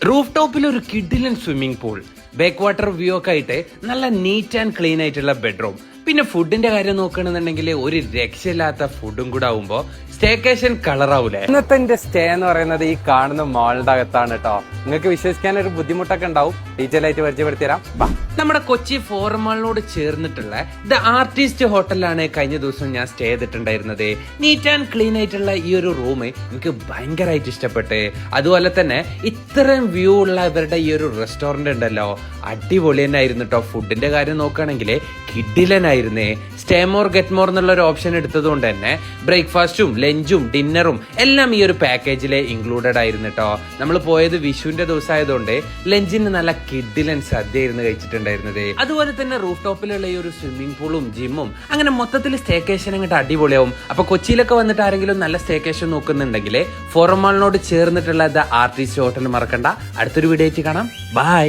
Roof ടോപ്പിൽ ഒരു കിഡിലൻ swimming pool, back water view ഒക്കെ ആയിട്ട് നല്ല നീറ്റ് ആൻഡ് ക്ലീൻ ആയിട്ടുള്ള ബെഡ്റൂം. പിന്നെ ഫുഡിന്റെ കാര്യം നോക്കുകയാണെന്നുണ്ടെങ്കിൽ ഒരു രക്ഷയില്ലാത്ത ഫുഡും കൂടെ ആവുമ്പോ സ്റ്റേക്കേഷൻ കളറാവൂലേ. ഇന്നത്തെ സ്റ്റേ എന്ന് പറയുന്നത് ഈ കാണുന്ന മാളിന്റെ അകത്താണ് കേട്ടോ. നിങ്ങൾക്ക് വിശ്വസിക്കാൻ ഒരു ബുദ്ധിമുട്ടൊക്കെ ഉണ്ടാവും. ഡീറ്റെയിൽ ആയിട്ട് പരിചയപ്പെടുത്തി തരാം. നമ്മുടെ കൊച്ചി ഫോറം മാളിനോട് ചേർന്നിട്ടുള്ള ദ ആർട്ടിസ്റ്റ് ഹോട്ടലിലാണ് കഴിഞ്ഞ ദിവസം ഞാൻ സ്റ്റേ ചെയ്തിട്ടുണ്ടായിരുന്നത്. നീറ്റ് ആൻഡ് ക്ലീൻ ആയിട്ടുള്ള ഈ ഒരു റൂം എനിക്ക് ഭയങ്കരമായിട്ട് ഇഷ്ടപ്പെട്ട്. അതുപോലെ തന്നെ ഇത്രയും വ്യൂ ഉള്ള ഇവരുടെ ഈ ഒരു റെസ്റ്റോറന്റ് ഉണ്ടല്ലോ, അടിപൊളി തന്നെ ആയിരുന്നു കേട്ടോ. ഫുഡിന്റെ കാര്യം നോക്കുകയാണെങ്കിൽ കിഡിലനായിരുന്നേ. സ്റ്റേ മോർ ഗെറ്റ് മോർ എന്നുള്ള ഒരു ഓപ്ഷൻ എടുത്തത് കൊണ്ട് തന്നെ ബ്രേക്ക്ഫാസ്റ്റും ലഞ്ചും ഡിന്നറും എല്ലാം ഈ ഒരു പാക്കേജിലെ ഇൻക്ലൂഡഡ് ആയിരുന്നു കേട്ടോ. നമ്മൾ പോയത് വിഷുവിന്റെ ദിവസമായതുകൊണ്ട് ലഞ്ചിന് നല്ല കിഡിലൻ സദ്യയായിരുന്നു കഴിച്ചിട്ടുണ്ടായിരുന്നത്. അതുപോലെ തന്നെ റൂഫ് ടോപ്പിലുള്ള ഈ ഒരു സ്വിമ്മിംഗ് പൂളും ജിമ്മും അങ്ങനെ മൊത്തത്തിൽ സ്റ്റേക്കേഷൻ അങ്ങോട്ട് അടിപൊളിയാവും. അപ്പൊ കൊച്ചിയിലൊക്കെ വന്നിട്ട് ആരെങ്കിലും നല്ല സ്റ്റേക്കേഷൻ നോക്കുന്നുണ്ടെങ്കിൽ ഫോറം മാളിനോട് ചേർന്നിട്ടുള്ള ദ ആർട്ടിസ്റ്റ് ഹോട്ടൽ മറക്കണ്ട. അടുത്തൊരു വീഡിയോ ആയിട്ട് കാണാം. ബൈ.